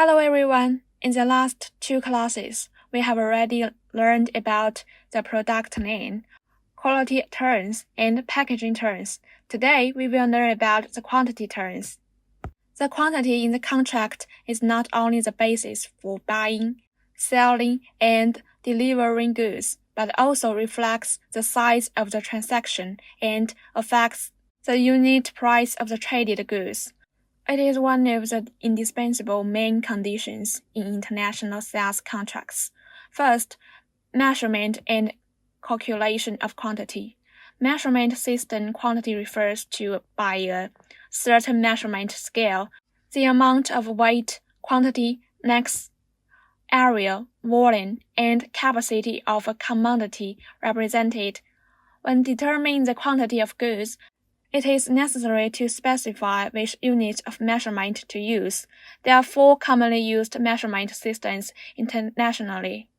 Hello everyone! In the last two classes, we have already learned about the product name, quality terms, and packaging terms. Today, we will learn about the quantity terms. The quantity in the contract is not only the basis for buying, selling, and delivering goods, but also reflects the size of the transaction and affects the unit price of the traded goods. It is one of the indispensable main conditions in international sales contracts. First, measurement and calculation of quantity. Measurement system quantity refers to, by a certain measurement scale, the amount of weight, quantity, length, area, volume, and capacity of a commodity represented. When determining the quantity of goods, it is necessary to specify which unit of measurement to use. There are four commonly used measurement systems internationally.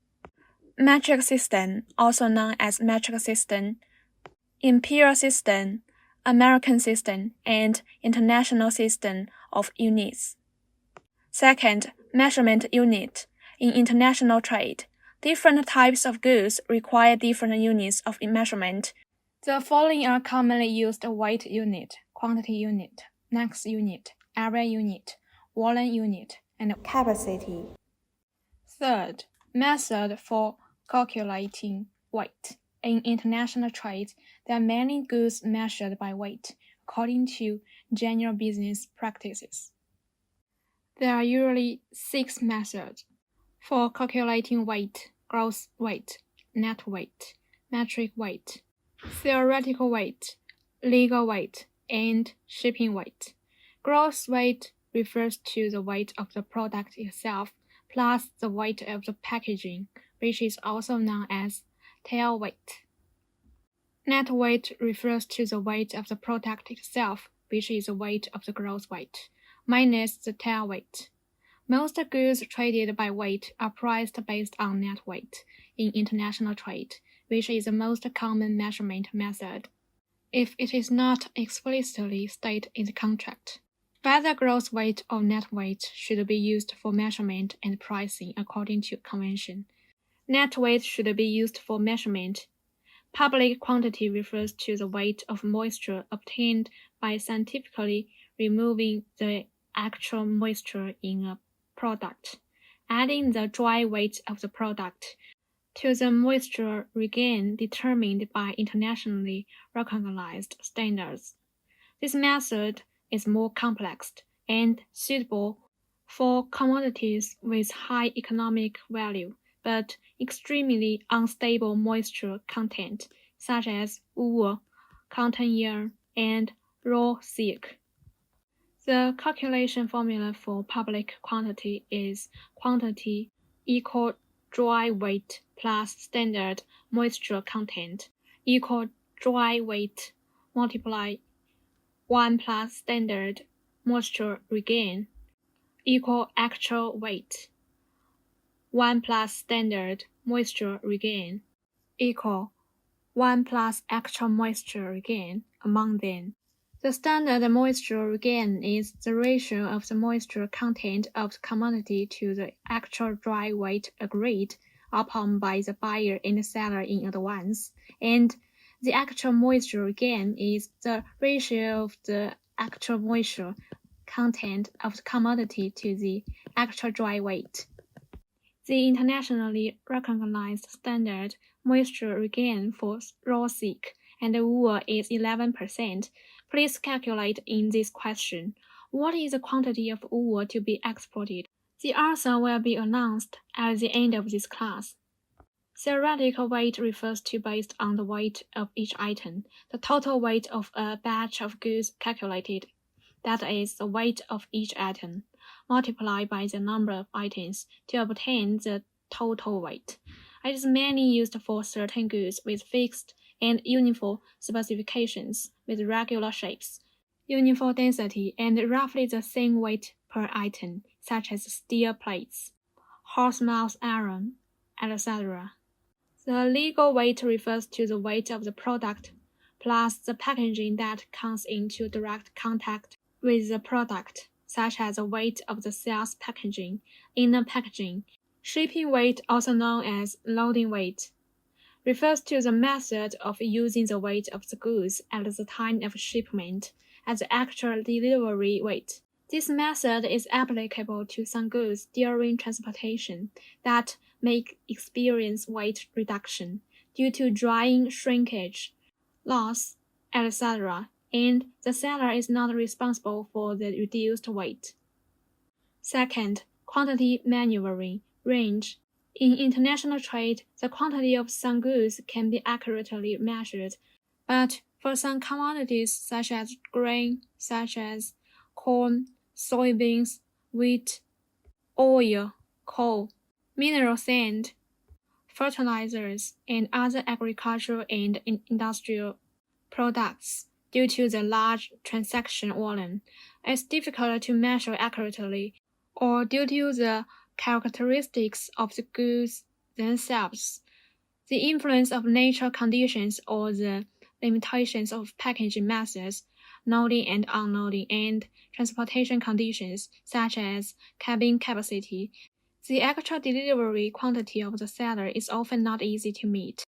Metric system, also known as metric system, imperial system, American system, and international system of units. Second, measurement unit. In international trade, different types of goods require different units of measurement. The following are commonly used: weight unit, quantity unit, length unit, area unit, volume unit, and capacity. Third, method for calculating weight. In international trade, there are many goods measured by weight, according to general business practices. There are usually 6 methods for calculating weight: gross weight, net weight, metric weight, theoretical weight, legal weight, and shipping weight. Gross weight refers to the weight of the product itself plus the weight of the packaging, which is also known as tail weight. Net weight refers to the weight of the product itself, which is the weight of the gross weight, minus the tail weight. Most goods traded by weight are priced based on net weight in international trade, which is the most common measurement method, if it is not explicitly stated in the contract. Whether gross weight or net weight should be used for measurement and pricing according to convention. Net weight should be used for measurement. Public quantity refers to the weight of moisture obtained by scientifically removing the actual moisture in a product, adding the dry weight of the product to the moisture regain determined by internationally recognized standards. This method is more complex and suitable for commodities with high economic value but extremely unstable moisture content, such as wool, cotton yarn, and raw silk. The calculation formula for public quantity is quantity equal dry weight plus standard moisture content equal dry weight multiply 1 plus standard moisture regain equal actual weight 1 plus standard moisture regain equal 1 plus actual moisture regain among them. The standard moisture regain is the ratio of the moisture content of the commodity to the actual dry weight agreed upon by the buyer and seller in advance, and the actual moisture regain is the ratio of the actual moisture content of the commodity to the actual dry weight. The internationally recognized standard moisture regain for raw silk and wool is 11%. Please calculate in this question: what is the quantity of wool to be exported? The answer will be announced at the end of this class. Theoretical weight refers to based on the weight of each item, the total weight of a batch of goods calculated, that is, the weight of each item, multiplied by the number of items to obtain the total weight. It is mainly used for certain goods with fixed and uniform specifications with regular shapes, uniform density, and roughly the same weight per item, such as steel plates, horse-mouth iron, etc. The legal weight refers to the weight of the product plus the packaging that comes into direct contact with the product, such as the weight of the sales packaging, inner packaging. Shipping weight, also known as loading weight, refers to the method of using the weight of the goods at the time of shipment as the actual delivery weight. This method is applicable to some goods during transportation that may experience weight reduction due to drying, shrinkage, loss, etc., and the seller is not responsible for the reduced weight. Second, quantity maneuvering, range. In international trade, the quantity of some goods can be accurately measured, but for some commodities such as grain, such as corn, soybeans, wheat, oil, coal, mineral sand, fertilizers, and other agricultural and industrial products, due to the large transaction volume, it's difficult to measure accurately, or due to the characteristics of the goods themselves, the influence of natural conditions, or the limitations of packaging methods, loading and unloading, and transportation conditions, such as cabin capacity. The actual delivery quantity of the seller is often not easy to meet.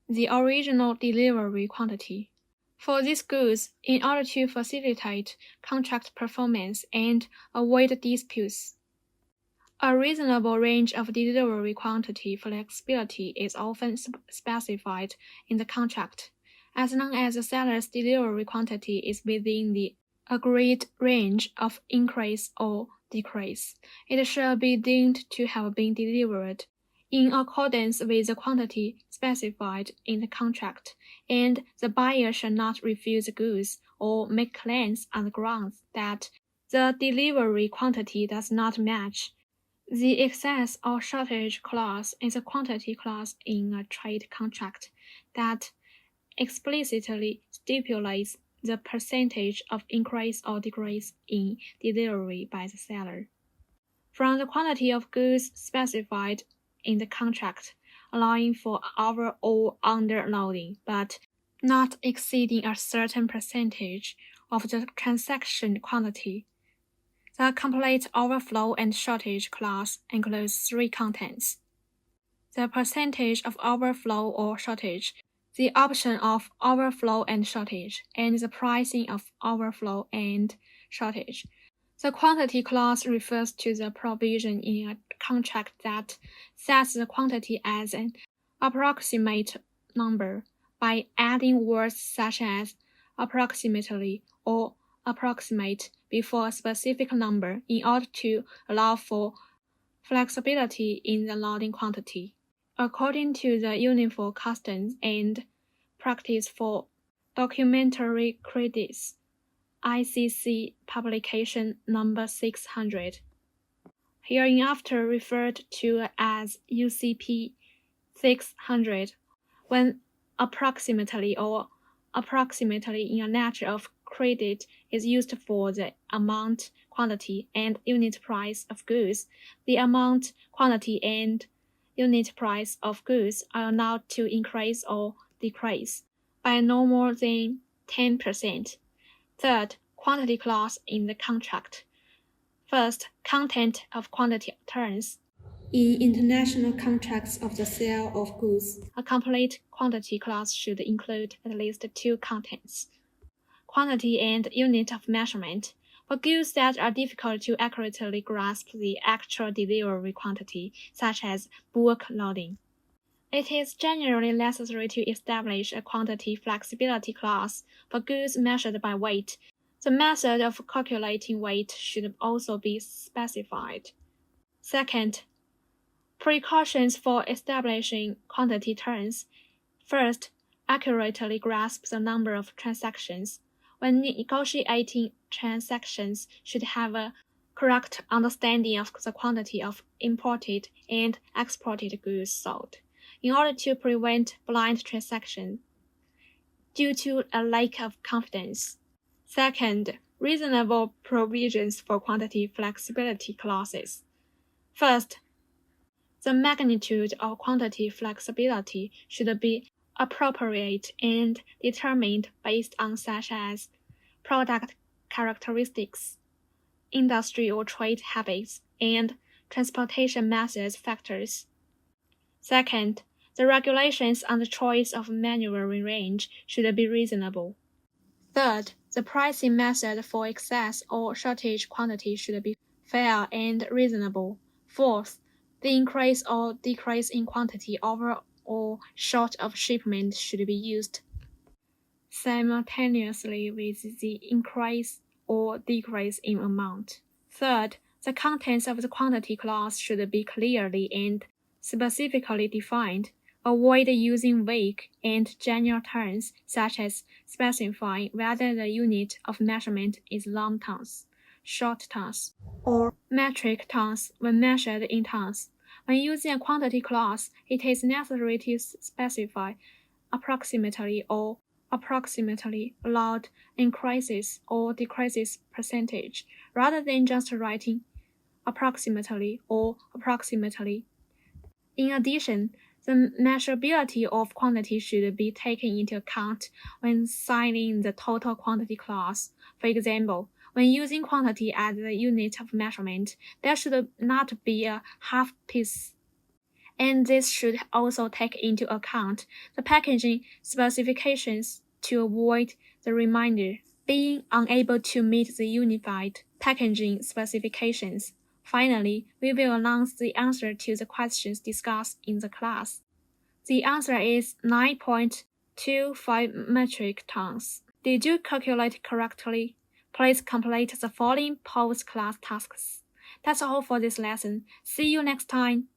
The original delivery quantity. For these goods, in order to facilitate contract performance and avoid disputes, a reasonable range of delivery quantity flexibility is often specified in the contract. As long as the seller's delivery quantity is within the agreed range of increase or decrease, it shall be deemed to have been delivered in accordance with the quantity specified in the contract, and the buyer shall not refuse the goods or make claims on the grounds that the delivery quantity does not match the excess or shortage clause is a quantity clause in a trade contract that explicitly stipulates the percentage of increase or decrease in delivery by the seller. From the quantity of goods specified in the contract, allowing for over or underloading, but not exceeding a certain percentage of the transaction quantity. The complete overflow and shortage clause includes three contents: the percentage of overflow or shortage, the option of overflow and shortage, and the pricing of overflow and shortage. The quantity clause refers to the provision in a contract that sets the quantity as an approximate number by adding words such as approximately or approximate before a specific number in order to allow for flexibility in the loading quantity. According to the Uniform Customs and Practice for Documentary Credits, ICC Publication Number 600, hereinafter referred to as UCP 600, when approximately or approximately in a nature of credit is used for the amount, quantity, and unit price of goods. The amount, quantity, and unit price of goods are allowed to increase or decrease by no more than 10%. Third, quantity clause in the contract. First, content of quantity terms. In international contracts of the sale of goods, a complete quantity clause should include at least two contents: quantity and unit of measurement. For goods that are difficult to accurately grasp the actual delivery quantity, such as bulk loading, it is generally necessary to establish a quantity flexibility clause for goods measured by weight. The method of calculating weight should also be specified. Second, precautions for establishing quantity terms. First, accurately grasp the number of transactions. When negotiating transactions, should have a correct understanding of the quantity of imported and exported goods sold, in order to prevent blind transactions due to a lack of confidence. Second, reasonable provisions for quantity flexibility clauses. First, the magnitude of quantity flexibility should be appropriate and determined based on such as product characteristics, industry or trade habits, and transportation methods factors. Second, the regulations on the choice of maneuvering range should be reasonable. Third, the pricing method for excess or shortage quantity should be fair and reasonable. Fourth, the increase or decrease in quantity over or short of shipment should be used simultaneously with the increase or decrease in amount. Third, the contents of the quantity clause should be clearly and specifically defined. Avoid using vague and general terms such as specifying whether the unit of measurement is long tons, short tons, or metric tons when measured in tons. When using a quantity clause, it is necessary to specify approximately or approximately allowed increases or decreases percentage, rather than just writing approximately or approximately. In addition, the measurability of quantity should be taken into account when signing the total quantity clause. For example, when using quantity as the unit of measurement, there should not be a half piece. And this should also take into account the packaging specifications to avoid the remainder being unable to meet the unified packaging specifications. Finally, we will announce the answer to the questions discussed in the class. The answer is 9.25 metric tons. Did you calculate correctly? Please complete the following post-class tasks. That's all for this lesson. See you next time.